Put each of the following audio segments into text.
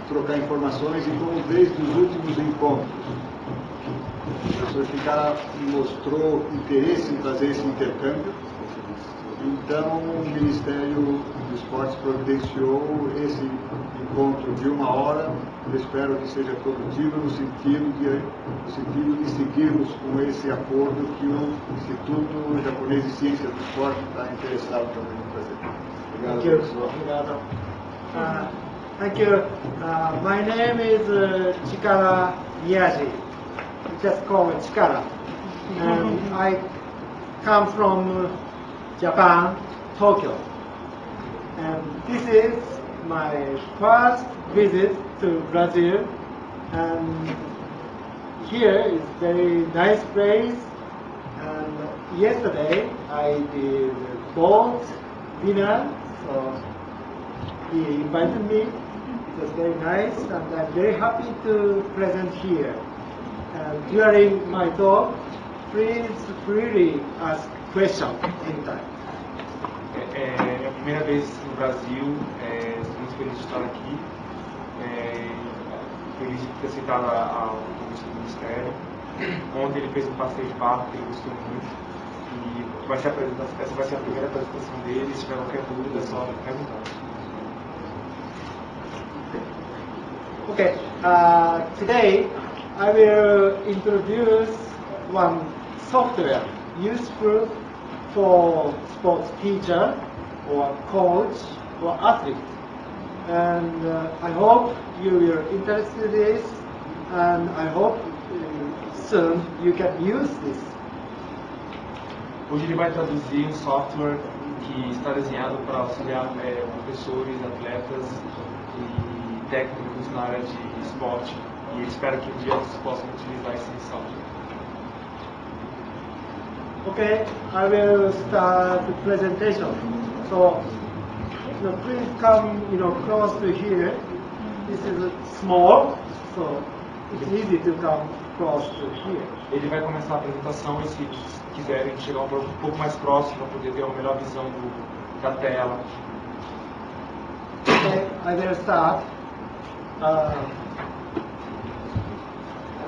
trocar informações e como desde os últimos encontros o professor Chikara mostrou interesse em fazer esse intercâmbio, então o Ministério do Esporte providenciou esse encontro de 1 hora. Eu espero que seja produtivo no sentido de seguirmos com esse acordo que o Instituto Japonês de Ciências do Esporte está interessado também em fazer. Obrigado, professor. Obrigado. Thank you. My name is Chikara Miyaji. Just call me Chikara. I come from Japan, Tokyo. And this is my first visit to Brazil. And here is very nice place. And yesterday I did boat dinner, so he invited me. It was very nice, and I'm very happy to present here. And during my talk, please freely ask questions anytime. É a primeira vez no Brasil, estou muito feliz de estar aqui, feliz de ter aceitado o convite do Ministério. Ontem ele fez um passeio de barco que ele gostou muito, e essa vai ser a primeira apresentação dele. Se tiver qualquer dúvida, é só perguntar. Okay, today I will introduce one software useful for sports teacher or coach or athlete, and I hope you will interested in this, and I hope soon you can use this. Hoje ele vai traduzir um software que está desenhado para auxiliar professores, atletas e técnicos na área de esporte, e ele espera que um dia vocês possam utilizar esse software. Okay, I will start the presentation. So, please come, close to here. This is small, so it's easy to come close to here. Ele vai começar a apresentação, e se quiserem chegar um pouco mais próximo para poder ter uma melhor visão da tela. Okay, I will start.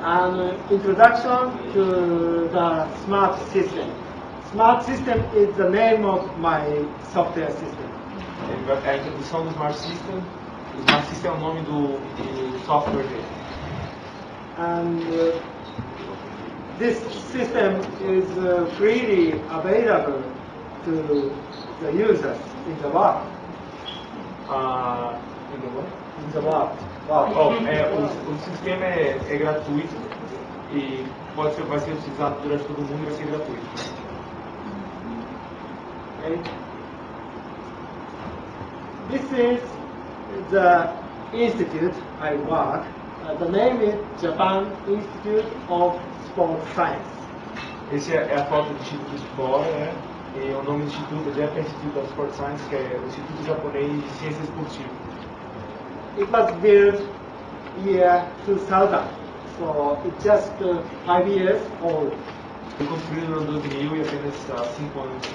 An introduction to the smart system. Smart system is the name of my software system. A introdução do Smart System. O Smart System é o nome do software dele. And this system is freely available to the users in the world. In the world. O sistema é gratuito e vai ser utilizado durante todo o mundo e vai ser gratuito. Okay. This is the institute I work. The name is Japan Institute of Sports Science. Esse é a foto do Instituto de fora, né? E o nome do instituto é Japan Institute of Sports Science, que é o Instituto Japonês de Ciências Esportivas. It was built year 2000, so it's just 5 years old. Foi construído no ano 2000 e apenas há 5 anos.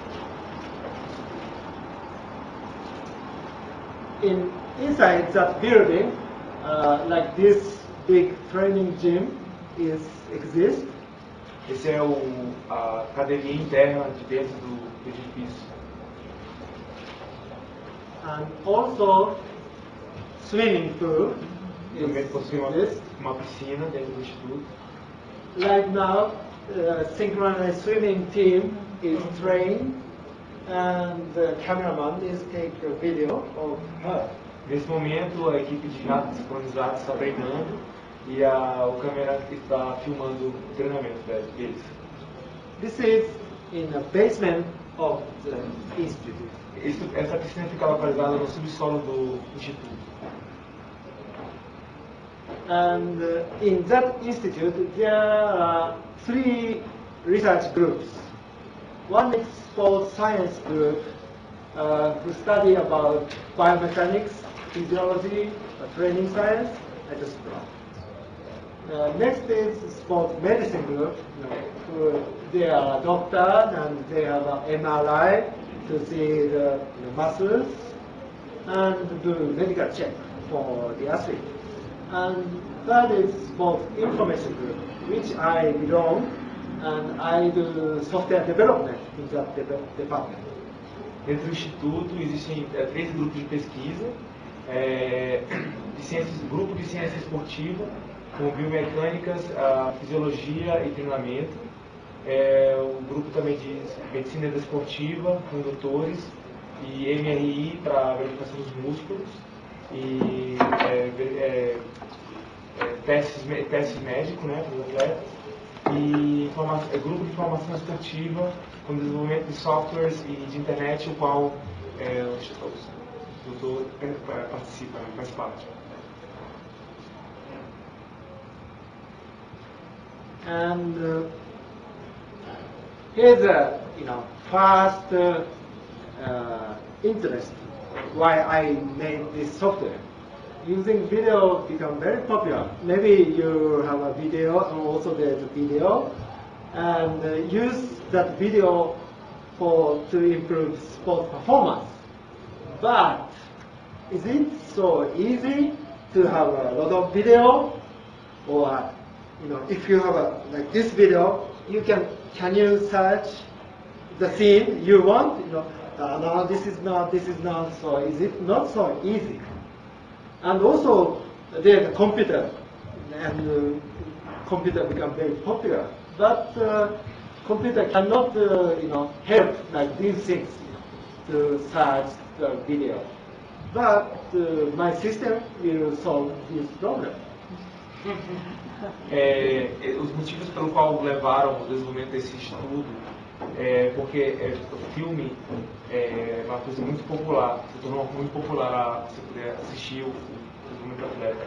Inside that building, like this big training gym exists. Esse é a academia interna de dentro do edifício. And also swimming pool Também possui exists. uma piscina dentro do instituto. Right now, synchronized swimming team is trained, and the cameraman is taking a video of her. Nesse momento, a equipe de nados sincronizados está treinando e o câmera está filmando o treinamento deles. This is in the basement of the institute. Essa piscina fica localizada no subsolo do instituto. And in that institute, there are 3 research groups. One is sports science group, who study about biomechanics, physiology, training science, etc. Next is sports medicine group. Who they are doctors and they have an MRI to see the muscles and do medical check for the athlete. And that is called information group, which I belong, and I do software development in that department. Dentro do Instituto existem 3 grupos de pesquisa, grupo de ciência esportiva, com biomecânicas, fisiologia e treinamento, o grupo também de medicina desportiva, com doutores, e MRI para verificação dos músculos, e testes médicos, né, para os atletas, e grupo de formação esportiva com desenvolvimento de softwares e de internet, o qual o doutor participa, faz parte. And here's a first interest why I made this software. Using video become very popular. Maybe you have a video, and also there's a video, and use that video to improve sport performance. But is it so easy to have a lot of video, or if you have like this video, can you search the scene you want? No, this is not. So is it not so easy? And also, there's a computer, and computer become very popular. But computer cannot, help like these things to search the video. But my system will solve this problem. Os motivos pelo qual levaram o desenvolvimento desse estudo porque o filme é uma coisa muito popular, se tornou muito popular você poder assistir o desenvolvimento do atleta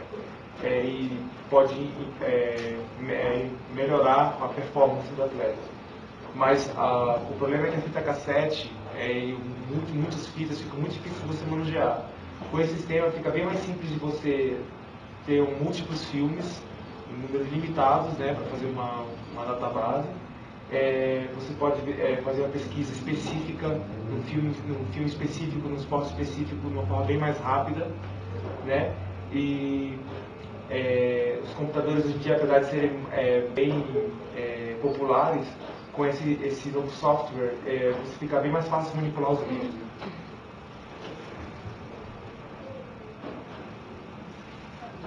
e pode melhorar a performance do atleta. Mas o problema é que a fita cassete muitas fitas ficam muito difíceis de você manusear. Com esse sistema fica bem mais simples de você ter múltiplos filmes em números limitados, né, para fazer uma database. Você pode fazer uma pesquisa específica num filme específico, num esporte específico, de uma forma bem mais rápida, né? E os computadores hoje em dia, apesar de serem bem populares, com esse novo software, você fica bem mais fácil de manipular os vídeos.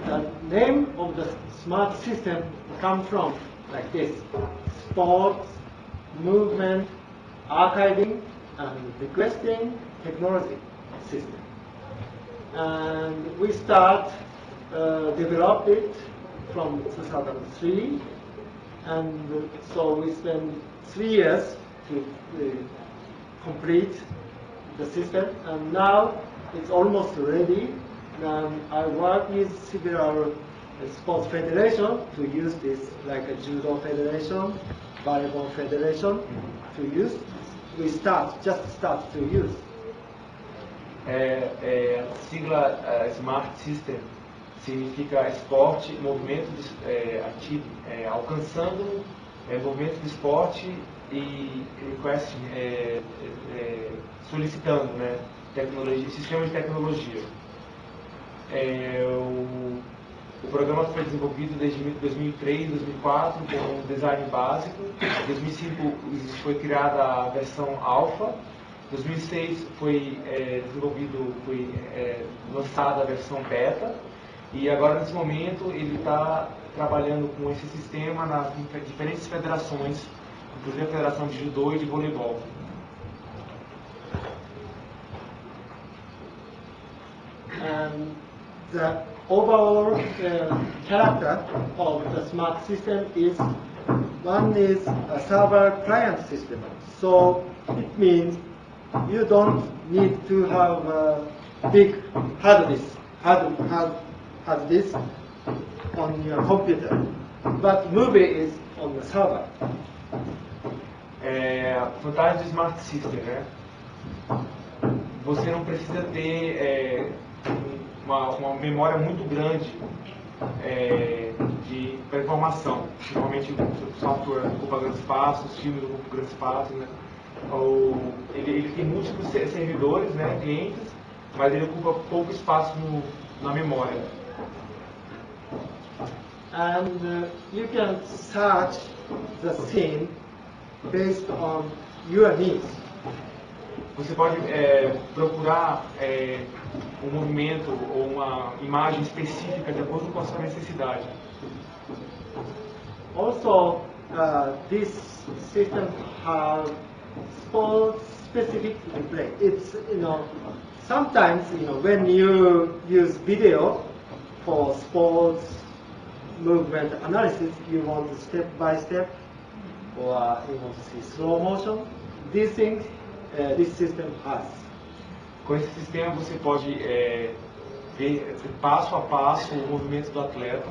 The name of the smart system comes from like this: sports, movement, archiving, and requesting technology system. And we developed it from 2003, and so we spent 3 years to complete the system, and now it's almost ready. I work with several sports federations to use this, like a judo federation, volleyball federation, to use. We just start to use. A sigla Smart System significa esporte, movimento ativo, alcançando movimento do esporte e requesting, solicitando, né, tecnologia, sistema de tecnologia. O programa foi desenvolvido desde 2003, 2004 com um design básico. Em 2005 foi criada a versão alfa. Em 2006 foi lançada a versão beta. E agora, nesse momento, ele está trabalhando com esse sistema nas diferentes federações, inclusive a Federação de Judô e de Voleibol. The overall character of the smart system is, one is a server-client system. So it means you don't need to have a big hard disk on your computer, but movie is on the server. A vantagem do Smart System, né? Você não precisa ter uma memória muito grande para informação. Normalmente o software ocupa grande espaço, os filmes ocupam grande espaço, né? Ele tem múltiplos servidores, né, clientes, mas ele ocupa pouco espaço na memória. and you can search the scene based on your needs. Você pode procurar um movimento ou uma imagem específica de acordo com a sua necessidade. Also, this system has sport-specific replay. It's sometimes when you use video for sports movement analysis, you want to step by step, or you want to see slow motion. These things this system has. Com esse sistema você pode ver passo a passo o movimento do atleta,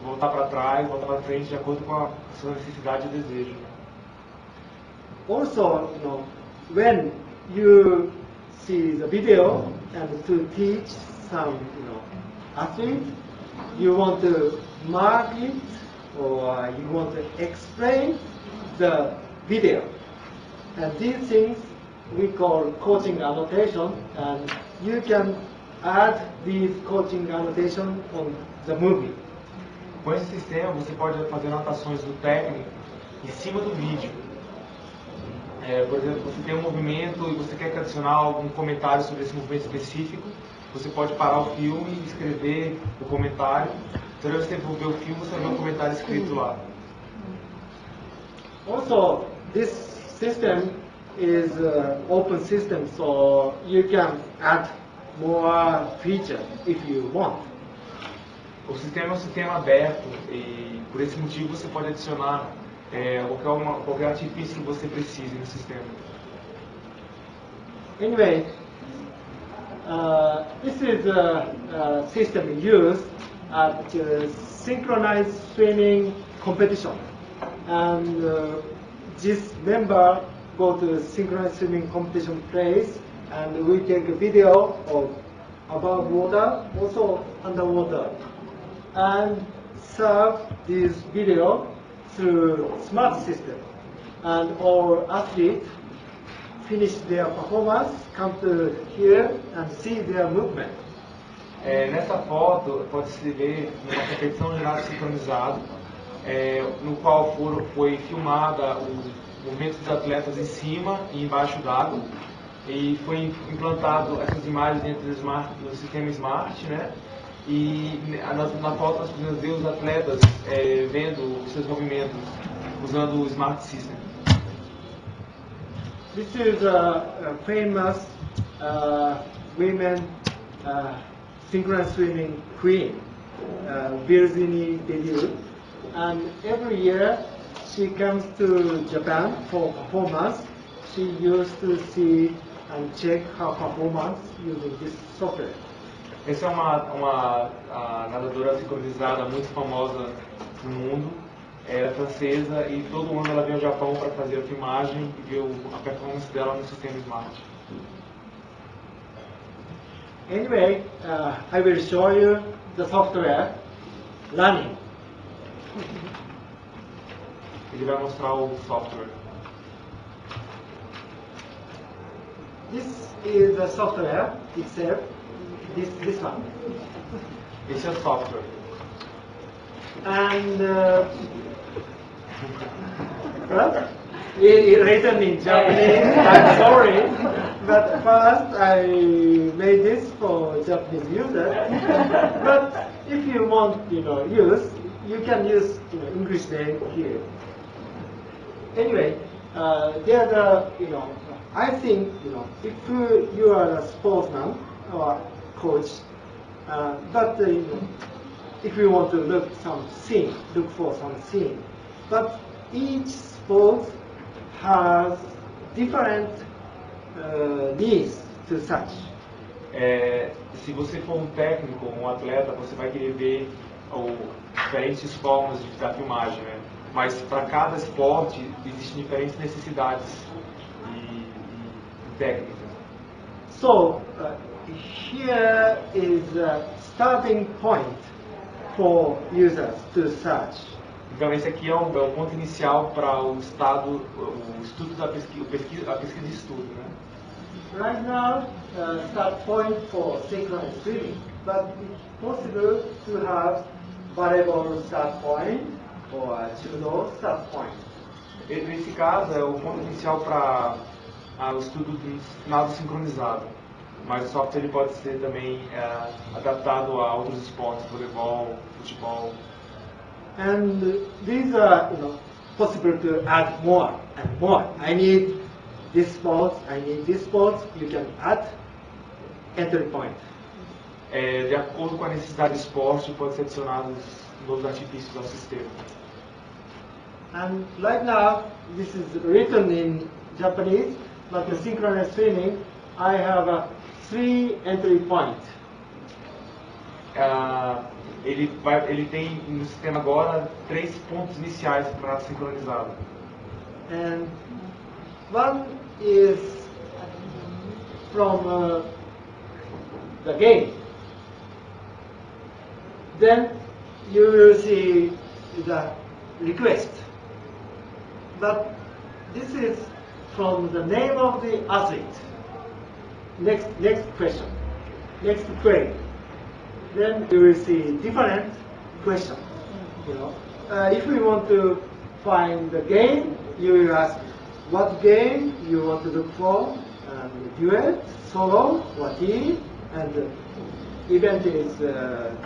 voltar para trás, voltar para frente de acordo com a sua necessidade e desejo. Also, when you see the video and to teach some athlete, you want to mark it or you want to explain the video. And these things we call coaching annotation, and you can add these coaching annotation on the movie. Com esse sistema você pode fazer anotações do técnico em cima do vídeo. Por exemplo, você tem um movimento e você quer adicionar algum comentário sobre esse movimento específico, você pode parar o filme e escrever o comentário. Toda vez que você for ver o filme, você vai ver um comentário escrito lá. Also, this system is an open system, so you can add more features if you want. O sistema é um sistema aberto e por esse motivo você pode adicionar qualquer artifício que você precise no sistema. Anyway, this is a system used at synchronized swimming competition, and this member go to synchronized swimming competition place, and we take a video of above water, also underwater, and serve this video through smart system, and all athletes finish their performance, come to here and see their movement. Nessa foto pode-se ver uma competição de nado sincronizado, no qual foi filmada o movimento dos atletas em cima e embaixo d'água, e foi implantado essas imagens dentro do sistema Smart, né? E na foto nós podemos ver os atletas vendo os seus movimentos usando o Smart System. This is a famous women synchronous swimming queen, Período, and every year she comes to Japan for performance. She used to see and check her performance using this software. Essa é uma nadadora sincronizada muito famosa no mundo. Ela é francesa e todo ano ela vem ao Japão para fazer a filmagem e ver a performance dela no sistema Smart. Anyway, I will show you the software running. Ele vai mostrar o software. This is the software itself. This one. Esse é o software. And well, it written in Japanese. I'm sorry, but first I made this for Japanese users. But if you want, use, you can use English name here. Anyway, there's a, I think, if you are a sportsman or coach, but if you want to look for some scene. But each sport has different needs to search. Se você for um técnico, um atleta, você vai querer ver diferentes formas da filmagem, né? Mas para cada esporte existem diferentes necessidades e técnicas. So here is a starting point for users to search. Então esse aqui é o ponto inicial para o estudo da pesquisa, a pesquisa de estudo, né? Right now, start point for synchronous swimming, but it's possible to have volleyball start point or judo start point. Nesse caso, é o ponto inicial para o estudo do nado sincronizado, mas o software ele pode ser também adaptado a outros esportes, voleibol, futebol. And these are possible to add more and more. I need this sport, I need this sport. You can add entry point. De acordo com a necessidade do esporte, pode ser adicionados novos artifícios ao sistema. And right now, this is written in Japanese, but the synchronous swimming, I have 3 entry points. Ele tem no sistema agora 3 pontos iniciais para nado sincronizado. And one is from the game. Then you will see the request. But this is from the name of the athlete. Next question. Next query. Then you will see different questions. If we want to find the game, you will ask what game you want to look for, duet, solo, or team, and the event is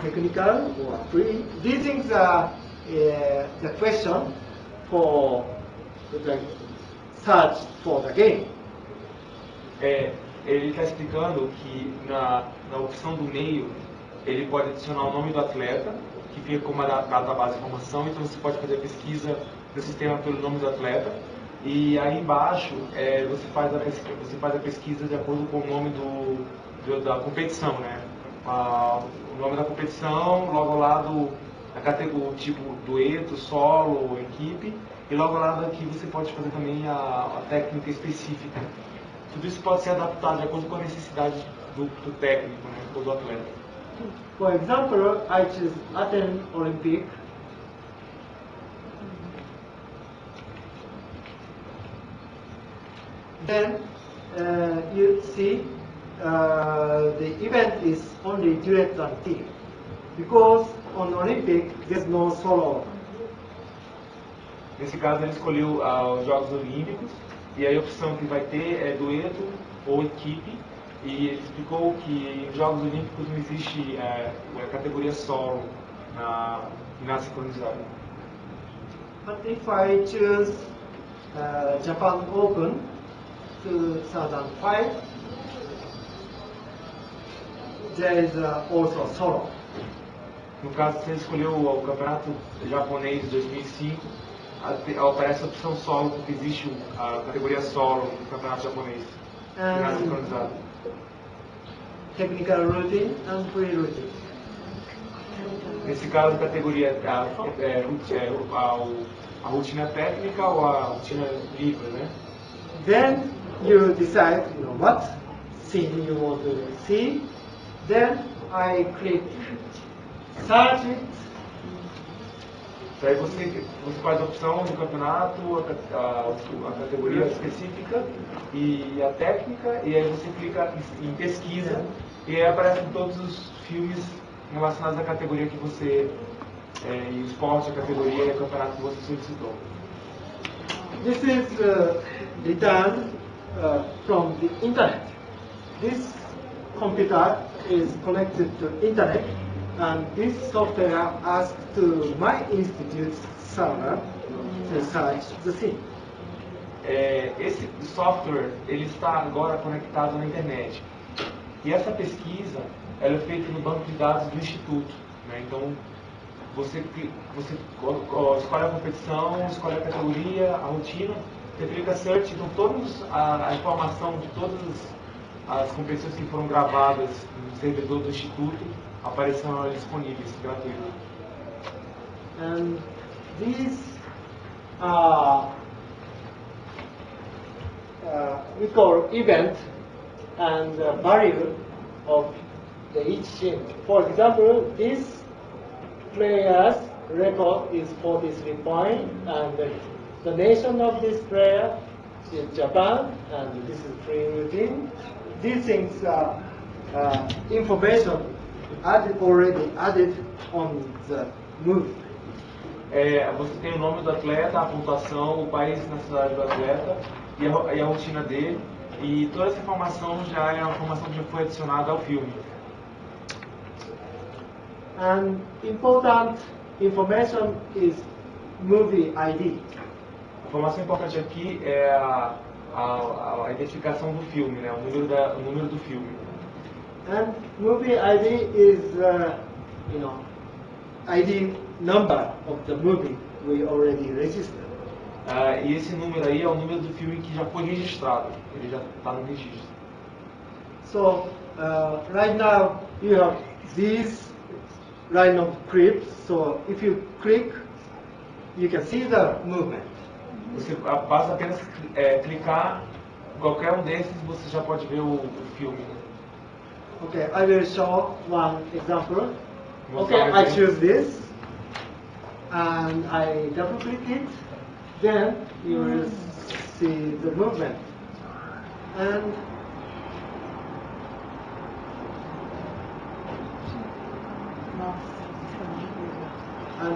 technical or free. These things are the question for the search for the game. Ele está explicando que na opção do meio ele pode adicionar o nome do atleta, que fica como uma database de informação, então você pode fazer a pesquisa do sistema pelo nome do atleta, e aí embaixo você faz a pesquisa de acordo com o nome da competição, né? O nome da competição, logo ao lado o tipo dueto, solo, equipe, e logo ao lado aqui você pode fazer também a técnica específica. Tudo isso pode ser adaptado de acordo com a necessidade do técnico, né, ou do atleta. For example, I choose Athens Olympic. Then you see the event is only duet and team, because on Olympic there's no solo. Nesse caso ele escolheu os Jogos Olímpicos, e aí a opção que vai ter é dueto ou equipe, e ele explicou que em Jogos Olímpicos não existe a categoria solo na sincronizada. But if I choose Japan Open 2005, there is also solo. No caso, se você escolheu o Campeonato Japonês de 2005, aparece a opção solo, porque existe a categoria solo no Campeonato Japonês, na sincronizada. Technical routine and free routine. Nesse caso, a categoria a rotina técnica ou a rotina livre, né? Then you decide what scene you want to see. Then I click search it. Daí você faz a opção do campeonato, a categoria específica e a técnica, e aí você clica em pesquisa, e aí aparecem todos os filmes relacionados à categoria que você, e o esporte, a categoria e o campeonato que você solicitou. This is returned from the internet. This computer is connected to internet, and this software asks to my institute's server to search the scene. Esse software ele está agora conectado na internet, e essa pesquisa ela é feita no banco de dados do instituto, né? Então você escolhe a competição, escolhe a categoria, a rotina, você clica search, então toda a informação de todas as competições que foram gravadas no servidor do instituto aparecerão disponíveis, gratuito. And these we call event and value of each team. For example, this player's record is 43 points, and the nation of this player is Japan, and this is free routine. These things are information already added on the movie. Você tem o nome do atleta, a pontuação, o país e nacionalidade do atleta e a rotina dele. E toda essa informação já é uma informação que já foi adicionada ao filme. And important information is movie ID. A informação importante aqui é a identificação do filme, né? o número do filme. And movie ID is, ID number of the movie we already registered. E esse número aí é o número do filme que já foi registrado. Ele já está no registro. So right now you have these line of clips. So if you click, you can see the movement. Você basta apenas clicar em qualquer um desses, você já pode ver o filme. Okay, I will show one example. Vou Okay, mostrar um I exemplo. choose this, and I double click it. Then you will see the movement. And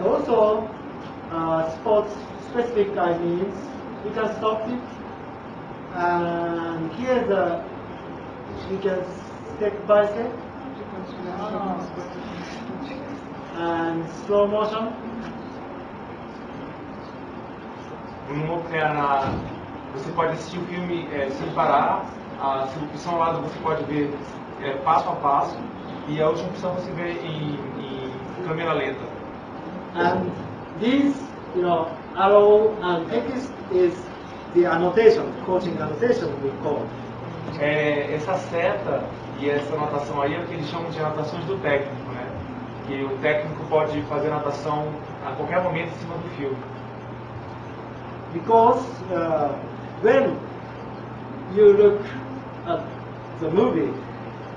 also sports specific means you can stop it, and here you can step by step and slow motion. Você pode assistir o filme sem parar. A opção ao lado você pode ver passo a passo, e a última opção você vê em câmera lenta. And this, arrow and text is the annotation, coaching annotation we call. Essa seta e essa anotação aí é o que eles chamam de anotações do técnico, né? Que o técnico pode fazer anotação a qualquer momento em cima do filme. Because when you look at the movie,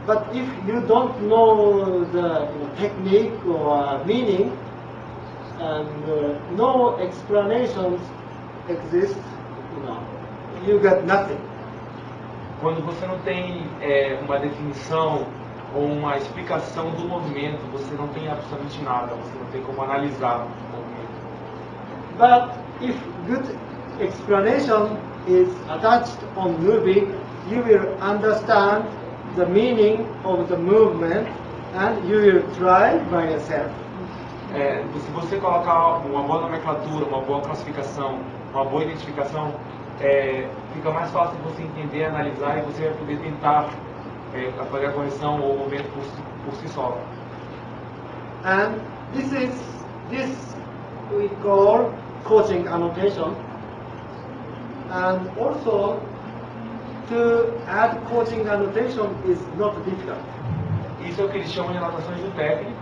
but if you don't know the technique or meaning, and no explanations exist, you got nothing. Quando você não tem uma definição ou uma explicação do movimento, você não tem absolutamente nada, você não tem como analisar o movimento. But if good explanation is attached on movie, you will understand the meaning of the movement and you will try by yourself. Se você colocar uma boa nomenclatura, uma boa classificação, uma boa identificação, fica mais fácil você entender, analisar, e você vai poder tentar fazer a correção ou o movimento por si só. And this we call coaching annotation. And also to add coaching annotation is not difficult. Isso é o que eles chamam de anotações do técnico.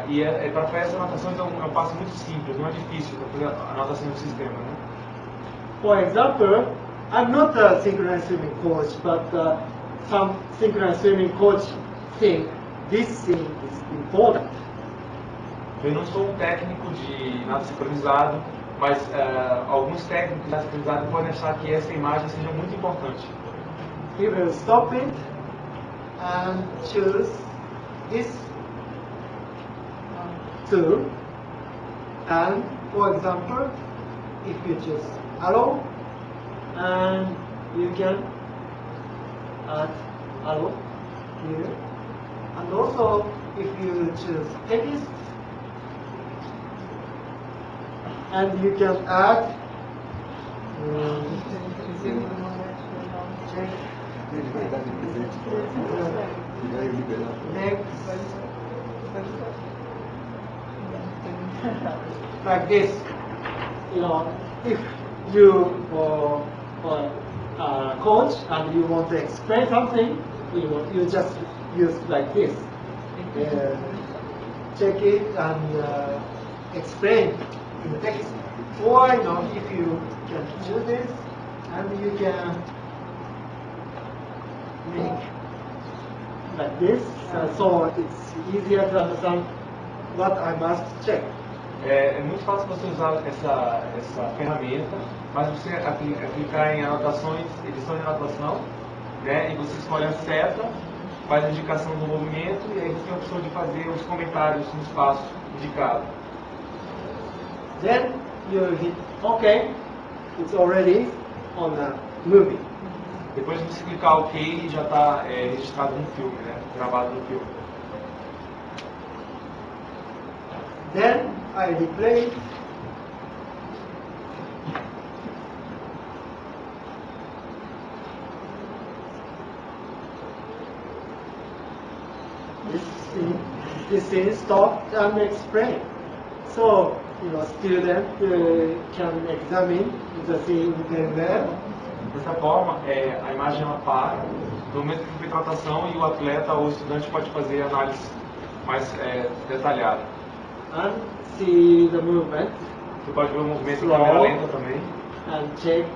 E para fazer essas anotações é um passo muito simples, não é difícil para fazer a anotação do sistema, né? For example, I'm not a synchronized swimming coach, but some synchronized swimming coach think this thing is important. Eu não sou um técnico de nado sincronizado, mas alguns técnicos de nado sincronizado podem achar que essa imagem seja muito importante. We will stop it and choose this tool. And for example, if you choose arrow, and you can add arrow here. And also, if you choose text, and you can add like this. If you are a coach and you want to explain something, you just use like this. Check it and explain in the text. Or if you can do this, and you can make like this, so it's easier to understand what I must check. É muito fácil você usar essa ferramenta, mas você aplicar em anotações, edição de anotação, né? E você escolhe a seta, faz a indicação do movimento, e aí você tem a opção de fazer os comentários nos passos indicado. Then you hit OK. It's already on the movie. Depois de você clicar OK, já está registrado no filme, né? Gravado no filme. Then I replay. This is stopped and explained. So, student can examine the scene very well. Dessa forma, a imagem ela para, no momento que foi tratação, e o atleta ou o estudante pode fazer análise mais detalhada. And see the movement. Você pode ver o movimento em câmera lenta também. And check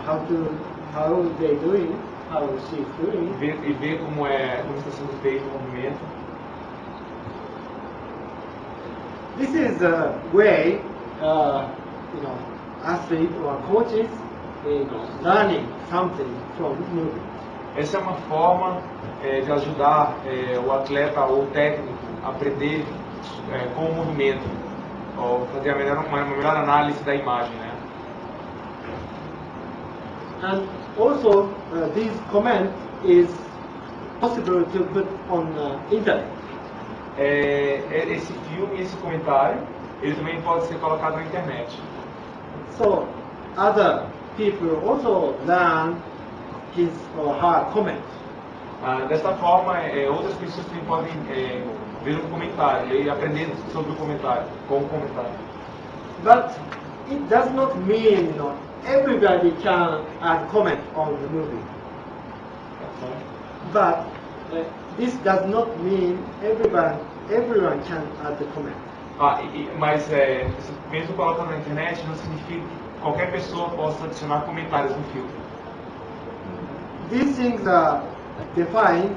how they doing, how she's doing. E ver como está sendo feito o movimento. This is a way, athlete or coaches, learning something from movie. Essa é uma forma de ajudar o atleta ou o técnico a aprender com o movimento, ou fazer uma melhor análise da imagem, né? And also, this comment is possible to put on internet. Esse filme, esse comentário, ele também pode ser colocado na internet. So, other people also learn his or her comment. Desta forma, outras pessoas também podem ver o comentário e aprender sobre o comentário, com o comentário. But it does not mean everybody can add comment on the movie. But this does not mean everyone can add the comment. Mas mesmo colocando na internet não significa que qualquer pessoa possa adicionar comentários no filme. These things are defined,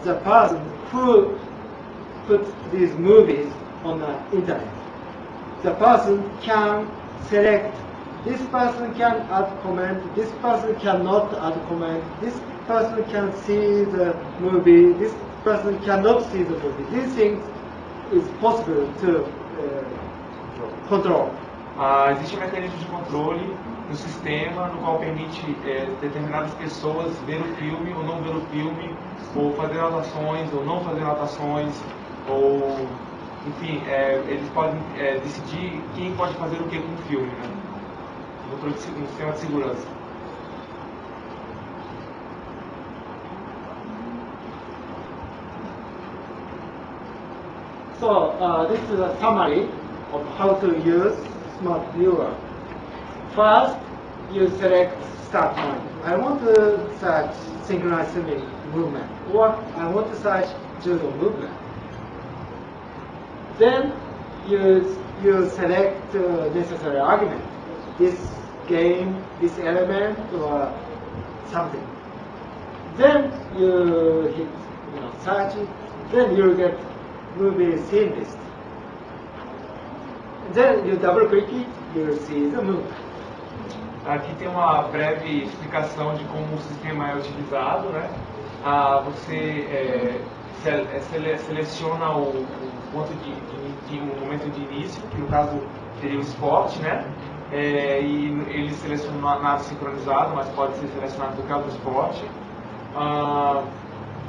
the person who puts these movies on the internet. The person can select. This person can add comment. This person cannot add comment. This person can see the movie. This person cannot see the movie. These things is possible to control. Existe um mecanismo de controle no sistema no qual permite determinadas pessoas ver o filme ou não ver o filme, ou fazer anotações ou não fazer anotações, ou enfim, eles podem decidir quem pode fazer o que com o filme, né? No sistema de segurança. So this is a summary of how to use Smart Viewer. First, you select start point. I want to search synchronized swimming movement, or I want to search judo movement. Then you select necessary argument. This game, this element, or something. Then you hit search it. Then you get movie scene list. Then you double click it, you see the movie. Aqui tem uma breve explicação de como o sistema é utilizado, né? Você seleciona o ponto o momento de início, que no caso seria o esporte, né? E ele seleciona nada sincronizado, mas pode ser selecionado qualquer outro esporte.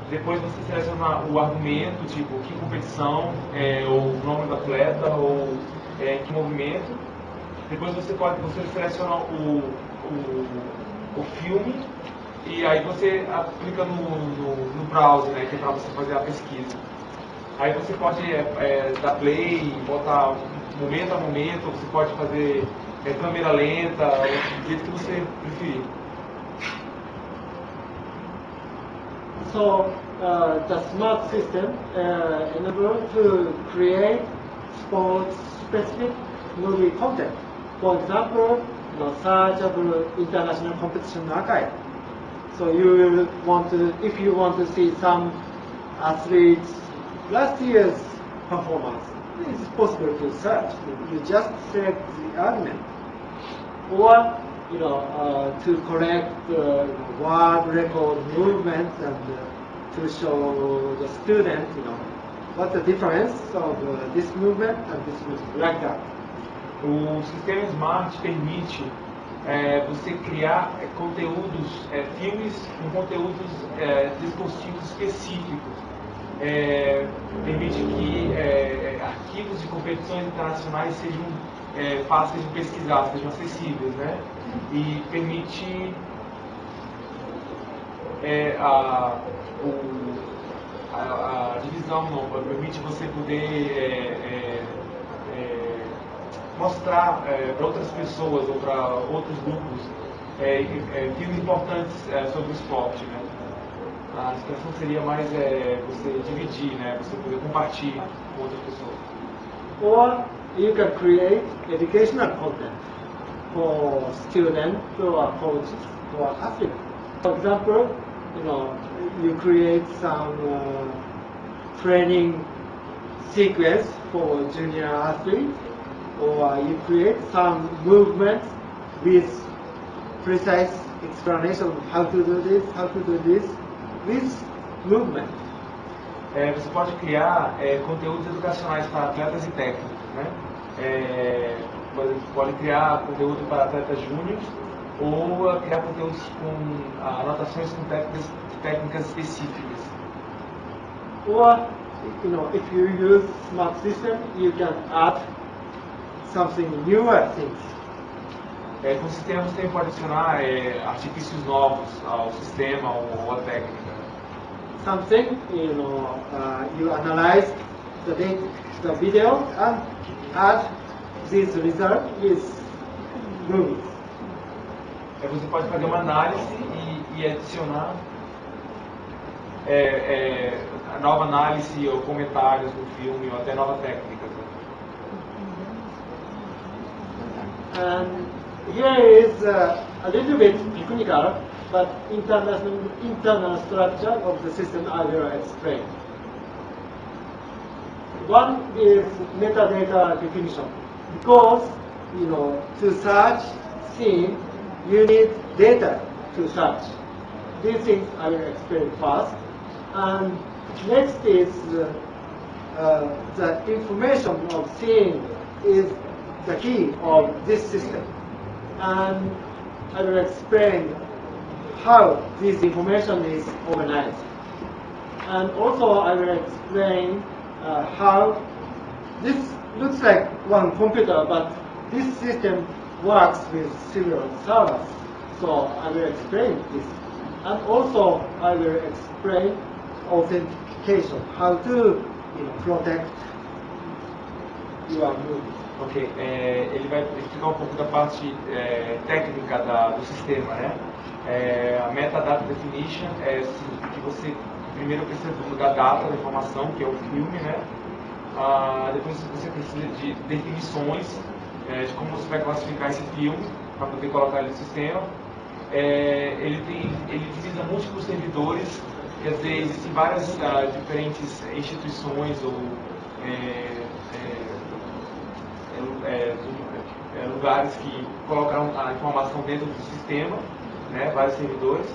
Depois você seleciona o argumento, tipo que competição, ou o nome do atleta, ou que movimento. Depois você seleciona o filme e aí você aplica no browser, né, que é para você fazer a pesquisa. Aí você pode dar play, botar momento a momento, ou você pode fazer câmera lenta, do jeito que você preferir. So the smart system enables to create sport-specific movie content. For example, searchable international competition archive. So you will want to, if you want to see some athletes last year's performance, it is possible to search. You just select the argument, or to correct world record movements and to show the student, What's the difference of this movement and this movement? Like that. O sistema Smart permite você criar conteúdos, filmes com conteúdos dispositivos específicos. Permite que arquivos de competições internacionais sejam fáceis de pesquisar, sejam acessíveis, né? E permite a divisão, permite você poder mostrar para outras pessoas ou para outros grupos filmes importantes sobre o esporte, né? A expressão seria mais você dividir, né? Você poder compartilhar com outras pessoas. Or you can create educational content for students, for coaches, for athletes. For example, you create some training sequence for junior athletes, or you create some movements with precise explanation of how to do this, with movement. Você pode criar conteúdos educacionais para atletas e técnicos, né? Pode criar conteúdo para atletas júniores ou criar conteúdos com anotações com técnicas específicas. Or, if you use smart system, you can add something newer things. Com o sistema você também pode adicionar artifícios novos ao sistema ou à técnica. Something, you analyze the video and add this result with movies. Você pode fazer uma análise e adicionar a nova análise ou comentários do filme ou até nova técnica. And here is a little bit technical, but internal structure of the system I will explain. One is metadata definition, because to search scene you need data to search. These things I will explain first. And next is the information of scene is the key of this system. And I will explain how this information is organized. And also I will explain how this looks like one computer, but this system works with several servers. So I will explain this. And also I will explain authentication, how to protect your movie. Ok, ele vai explicar um pouco da parte técnica do sistema, né? A metadata definition significa que você primeiro precisa da data, da informação, que é o filme, né? Depois você precisa de definições de como você vai classificar esse filme para poder colocar ele no sistema. Ele utiliza múltiplos servidores, quer dizer, existem várias diferentes instituições ou lugares que colocam a informação dentro do sistema, né, vários servidores,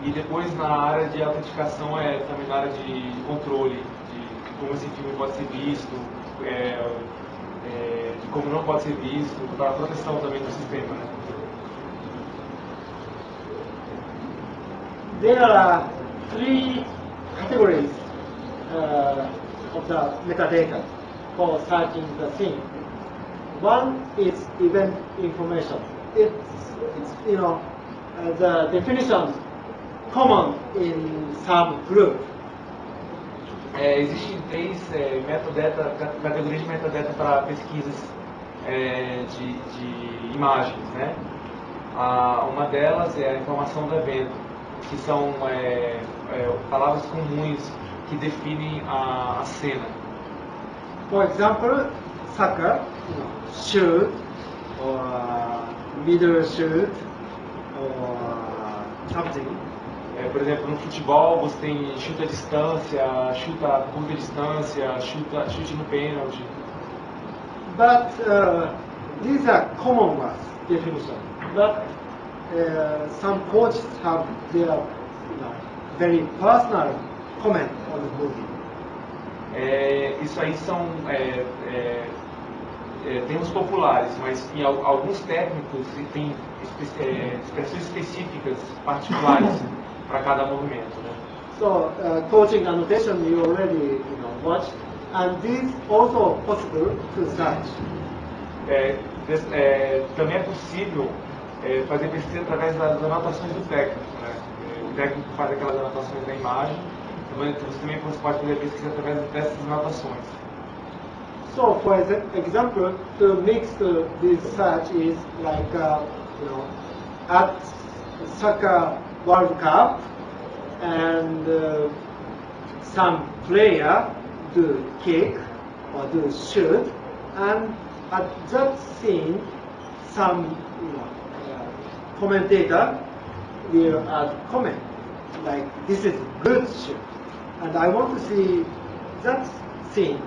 e depois na área de autenticação também na área de controle de como esse filme pode ser visto, de como não pode ser visto, para a proteção também do sistema, né? There are three categories of the metadata for searching the scene. One is event information. It's the definition common in some group. Existem três categorias de metadata para pesquisas de imagens, né? Uma delas é a informação do evento, que são palavras comuns que definem a cena. For example, soccer, shoot, or middle shoot, or something. Por exemplo, no futebol você tem chuta à distância, chuta a curta distância, chute no pênalti. But these are common words definition. But some coaches have their very personal comment on the movie. Isso aí são termos populares, mas em alguns técnicos tem expressões específicas, particulares para cada movimento, né? So, coaching annotation you already watched, and this also possible to search. Também é possível fazer pesquisa através das anotações do técnico, né? O técnico faz aquelas anotações da imagem, você também pode fazer pesquisa através dessas anotações. So, for example, to mix this search is like at soccer World Cup, and some player do kick or do shoot, and at that scene, some commentator will add comment like this is good shoot, and I want to see that scene.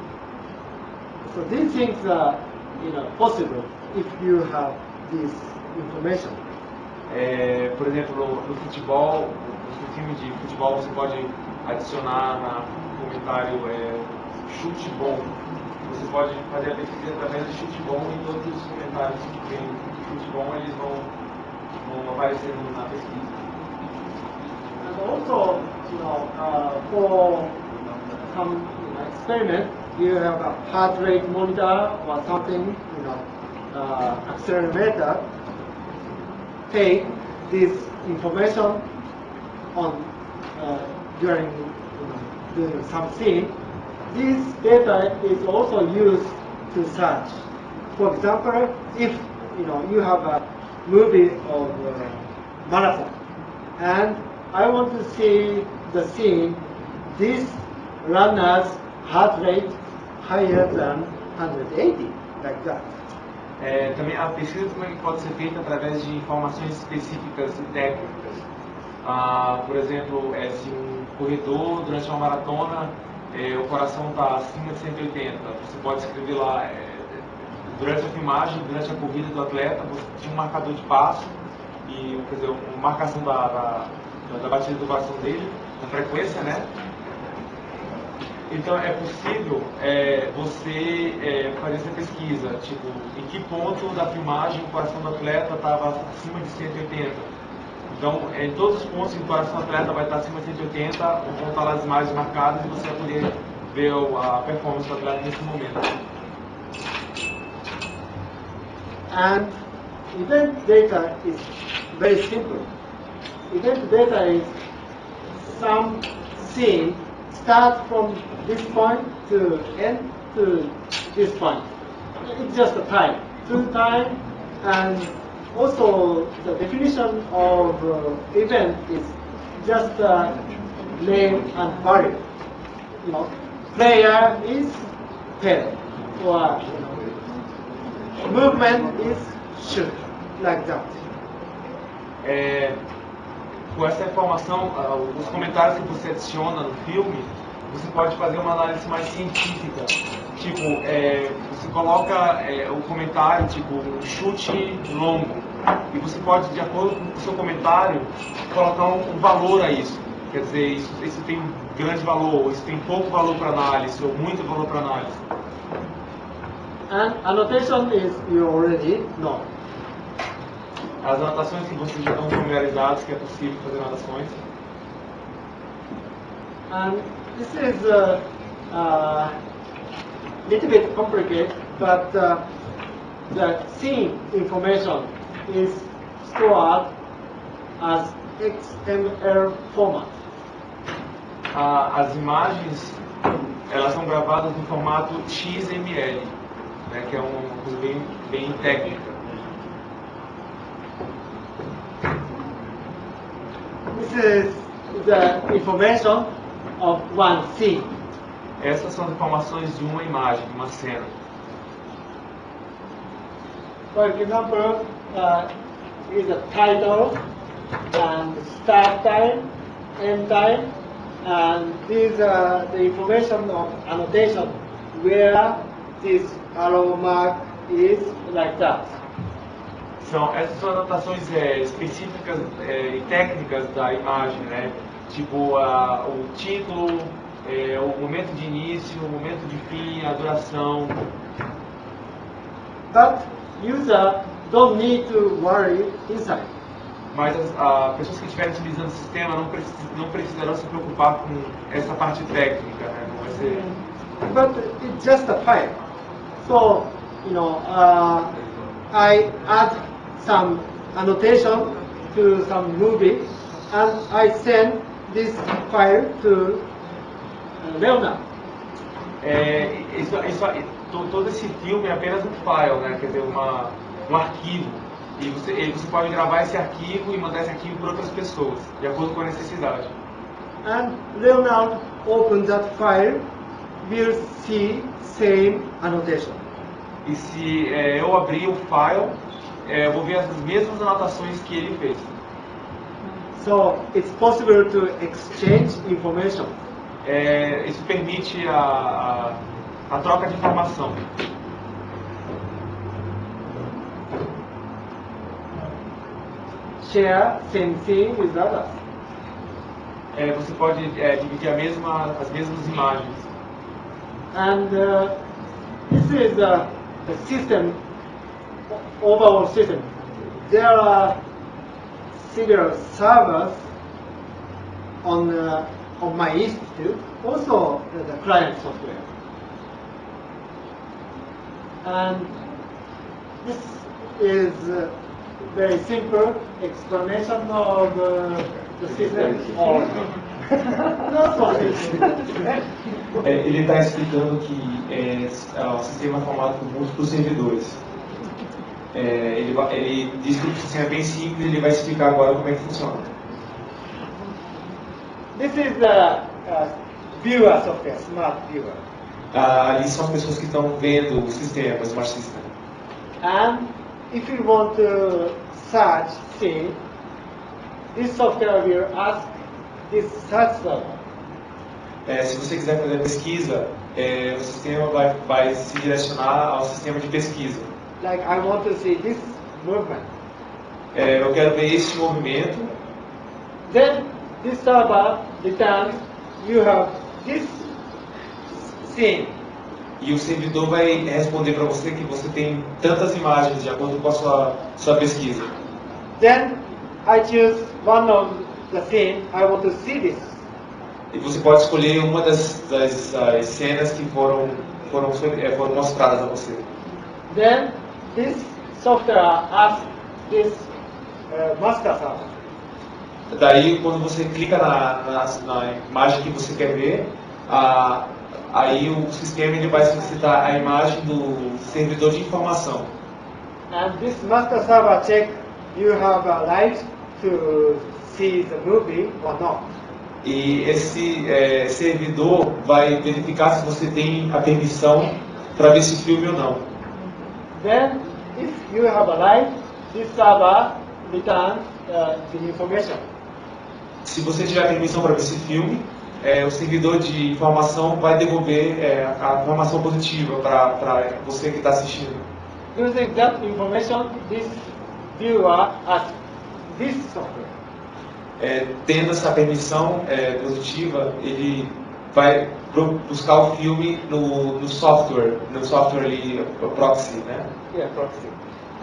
So these things are possible if you have this information. Por exemplo, no futebol, no time de futebol, você pode adicionar no comentário chute bom. Você pode fazer a pesquisa através de chute bom, e todos os comentários que tem chute bom, eles vão aparecer na pesquisa. And also, for some experiment, you have a heart rate monitor or something, accelerometer. Take this information on during some scene. This data is also used to search. For example, if you have a movie of marathon, and I want to see the scene, this runner's heart rate higher than 180, like that. Também a pesquisa também pode ser feita através de informações específicas e técnicas. Por exemplo, se um corredor durante uma maratona o coração está acima de 180, você pode escrever lá, durante a filmagem, durante a corrida do atleta, você tinha um marcador de passo, e, quer dizer, uma marcação da batida do coração dele, da frequência, né? Então é possível você fazer essa pesquisa, tipo, em que ponto da filmagem o coração do atleta estava acima de 180. Então, em todos os pontos que o coração do atleta vai estar acima de 180, vão estar lá as imagens marcadas e você vai poder ver a performance do atleta nesse momento. And event data is very simple. Event data is some scene start from this point to end to this point. It's just a time, through time, and also the definition of event is just name and value. Player is pen, or movement is shoot, like that. Com essa informação, os comentários que você adiciona no filme, você pode fazer uma análise mais científica. Tipo, você coloca o comentário, tipo, um chute longo, e você pode, de acordo com o seu comentário, colocar um valor a isso. Quer dizer, isso tem grande valor, ou isso tem pouco valor para análise, ou muito valor para análise. And annotation is you already know. As anotações que vocês já estão familiarizados, que é possível fazer anotações. And this is a little bit complicated, but the scene information is stored as XML format. As imagens, elas são gravadas no formato XML, né, que é uma coisa bem técnica. This is the information of one scene. Essas são as informações de uma imagem, de uma cena. For example, is a title and start time, end time, and these are the information of annotation where this arrow mark is, like that. Essas são anotações específicas e técnicas da imagem, né? Tipo o título, o momento de início, o momento de fim, a duração. But user don't need to worry inside. Mas as pessoas que estiverem utilizando o sistema não precisarão se preocupar com essa parte técnica, né? Não vai ser... But it's just a file. So, I add some annotation to some movie and I send this file to Leonardo. Todo esse filme é apenas um file, né? Quer dizer, um arquivo. E você pode gravar esse arquivo e mandar esse arquivo para outras pessoas, de acordo com a necessidade. And Leonardo open that file, will see same annotation. E se eu abrir o file, eu vou ver as mesmas anotações que ele fez. So it's possible to exchange information. Isso permite a troca de informação. Share same thing with others. Você pode dividir as mesmas imagens. And this is the system, overall system. There are several servers on my institute, also the client software. And this is very simple explanation of the system. Not so simple. Ele está explicando que o sistema é formado por múltiplos servidores. Ele diz que o sistema é bem simples, ele vai explicar agora como é que funciona. This is the viewer software, smart viewer. Ali são as pessoas que estão vendo o sistema, o smart system. And if you want to search thing, this software will ask this search server. Se você quiser fazer pesquisa, o sistema vai se direcionar ao sistema de pesquisa. Like I want to see this movement. Eu quero ver este movimento. Then this server returns, you have this scene. E o servidor vai responder para você que você tem tantas imagens de acordo com a sua pesquisa. Then I choose one of the scene, I want to see this. E você pode escolher uma das cenas que foram mostradas a você. Then this software asks this master server. Daí, quando você clica na imagem que você quer ver, aí o sistema ele vai solicitar a imagem do servidor de informação. And this master server check you have a right to see the movie or not. E esse servidor vai verificar se você tem a permissão para ver esse filme ou não. Then, if you have a right, this server returns the information. Se você tiver permissão para ver esse filme, o servidor de informação vai devolver a informação positiva para você que está assistindo. Using that information, this viewer asks this software. Tendo essa permissão positiva, ele vai buscar o filme no software ali, o proxy, né? Yeah, proxy.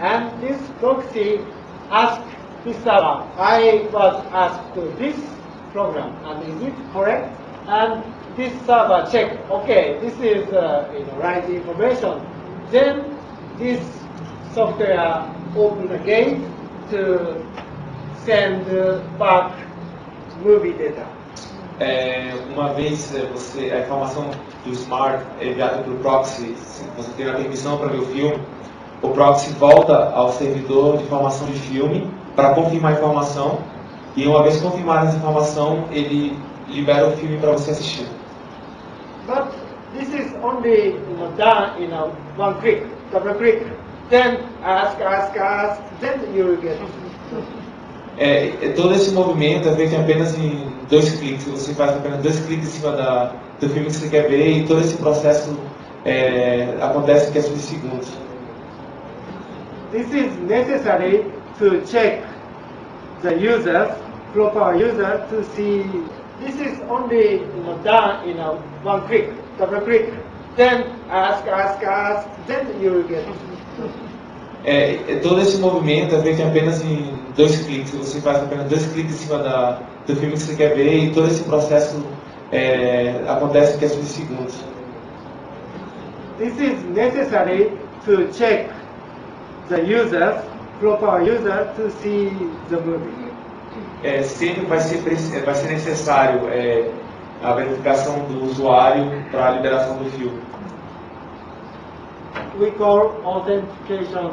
And this proxy asks this server, I was asked to this program, and is it correct? And this server check, okay, this is right information. Then this software open the gate to send back movie data. Uma vez a informação do Smart é enviada pelo proxy, se você tem a permissão para ver o filme, o proxy volta ao servidor de informação de filme para confirmar a informação, e uma vez confirmada essa informação, ele libera o filme para você assistir. But this is only done in one click, double click. Then ask, then you will get. Todo esse movimento é feito apenas em 2 cliques. Você faz apenas 2 cliques em cima do filme que você quer ver, e todo esse processo acontece em questão de segundos. This is necessary to check the users, proper user, to see this is only done in one click, double click. Then ask, then you will get it. Todo esse movimento é feito apenas em 2 cliques. Você faz apenas 2 cliques em cima do filme que você quer ver e todo esse processo acontece em questões de segundos. This is necessary to check the users, proper user, to see the movie. Sempre vai ser necessário a verificação do usuário para a liberação do filme. We call authentication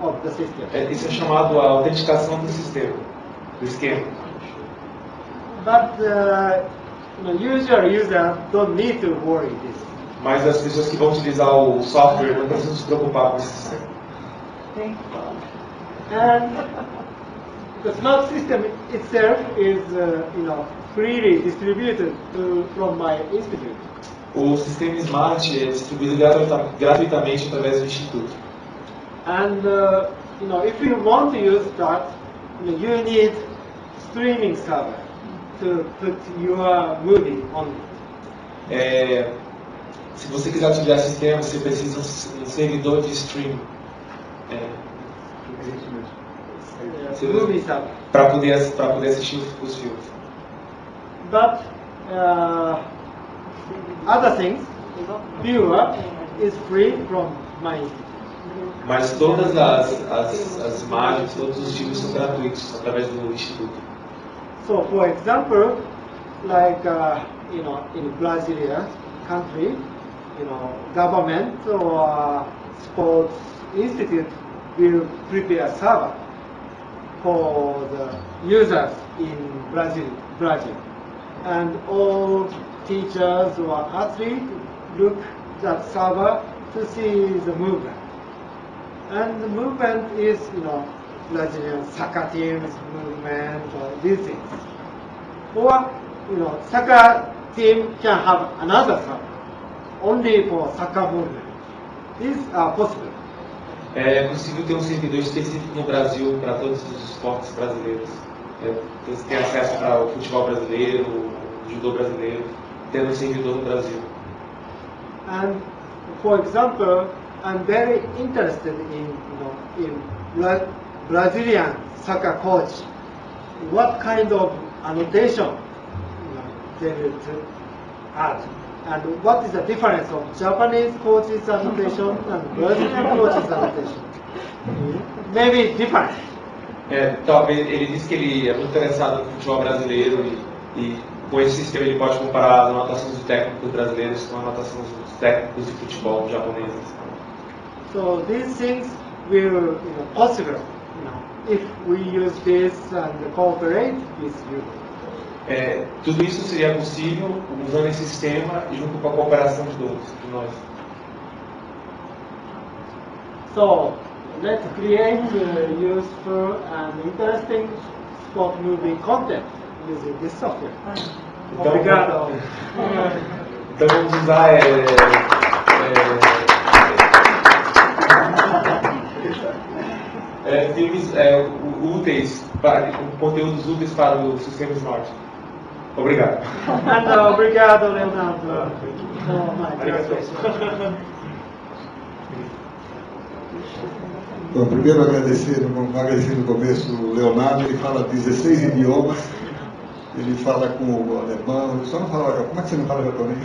of the system. Isso é chamado a autenticação do sistema, do esquema. But usual user don't need to worry this. Mas as pessoas que vão utilizar o software não precisam se preocupar com esse sistema. And the smart system itself is, freely distributed from my institute. O sistema Smart é distribuído gratuitamente através do Instituto. And if you want to use that, you need streaming server to put your movie on it. Se você quiser utilizar esse sistema, você precisa de um servidor de streaming. Movie server. Para poder assistir os filmes. But other things, viewer is free from my institute. Mas todas as imagens, todos os filmes são gratuitos através do Instituto. So, for example, like in Brasileiro country, government or sports institute will prepare a server for the users in Brazil, and all teachers or athletes look that server to see the movement. And the movement is, Brazilian soccer team's movement or these things. Or, soccer team can have another server only for soccer movement. These are possible. É possível ter um servidor específico no Brasil para todos os esportes brasileiros. Você tem acesso para o futebol brasileiro, o judô brasileiro, tendo um servidor no Brasil. And, for example, I'm very interested in Brazilian soccer coach. What kind of annotation they will add, and what is the difference of Japanese coach's annotation and Brazilian coach's annotation? Maybe different. Talvez ele disse que ele é muito interessado no futebol brasileiro e com esse sistema ele pode comparar as anotações dos técnicos brasileiros com as anotações dos técnicos de futebol japoneses. So these things will possible if we use this and cooperate with you. Tudo isso seria possível usando esse sistema e junto com a cooperação de nós. So let's create useful and interesting sport movie content using this software. Obrigado. Então vamos usar filmes úteis, conteúdos úteis para o sistema Smart. Obrigado. Obrigado, Leonardo. Bom, primeiro agradecer no começo o Leonardo. Ele fala 16 idiomas, ele fala com o alemão, ele só não fala, como é que você não fala japonês?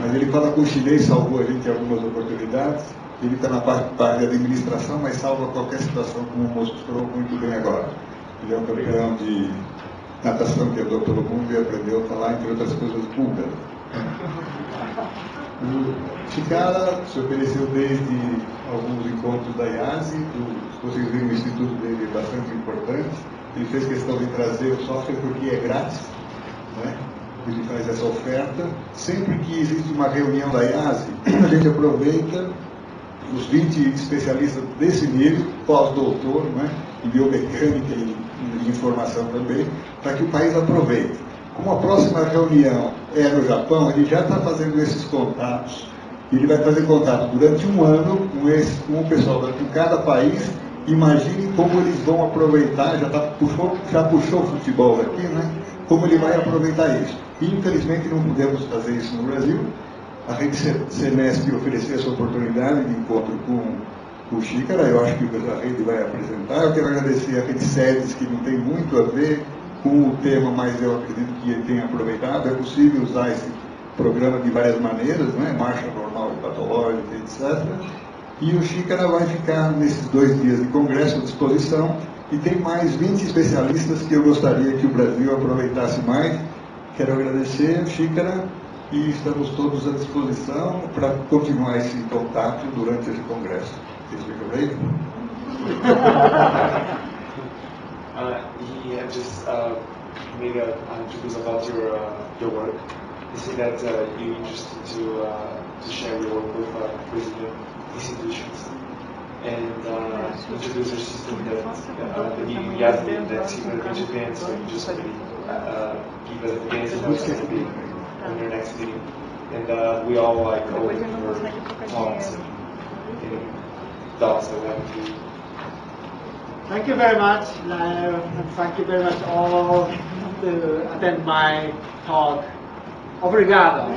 Mas ele fala com o chinês, salvou a gente em algumas oportunidades. Ele está na parte de administração, mas salva qualquer situação, como mostrou muito bem agora. Ele é um campeão de natação que andou pelo mundo e aprendeu a falar, entre outras coisas, búlgaro. O Chikara se ofereceu desde alguns encontros da IASI, vocês viram o instituto dele é bastante importante. Ele fez questão de trazer o software porque é grátis, né? Ele faz essa oferta. Sempre que existe uma reunião da IASI, a gente aproveita os 20 especialistas desse nível, pós-doutor, né, em biomecânica e em informação também, para que o país aproveite. Como a próxima reunião é no Japão, ele já está fazendo esses contatos. Ele vai fazer contato durante um ano com o pessoal de cada país. Imagine como eles vão aproveitar, já puxou o futebol aqui, né? como ele vai aproveitar isso. E, infelizmente, não podemos fazer isso no Brasil. A rede Senesp ofereceu essa oportunidade de encontro com o Chikara, eu acho que a rede vai apresentar. Eu quero agradecer a rede SEDES, que não tem muito a ver com o tema, mas eu acredito que ele tenha aproveitado. É possível usar esse programa de várias maneiras, né? Marcha normal e patológica, etc. E o Chikara vai ficar nesses 2 dias de congresso à disposição, e tem mais 20 especialistas que eu gostaria que o Brasil aproveitasse mais. Quero agradecer, Chikara, e estamos todos à disposição para continuar esse contato durante esse congresso. He had just made an introduction about your work. He said that you're interested to share your work with Brazilian institutions and introduce your system that the IASI that's going to advance. So you just maybe give us advance of what's going to be on your next meeting. And we all like open for talks and thoughts that we have to do. Thank you very much, and thank you very much all to attend my talk. Obrigado.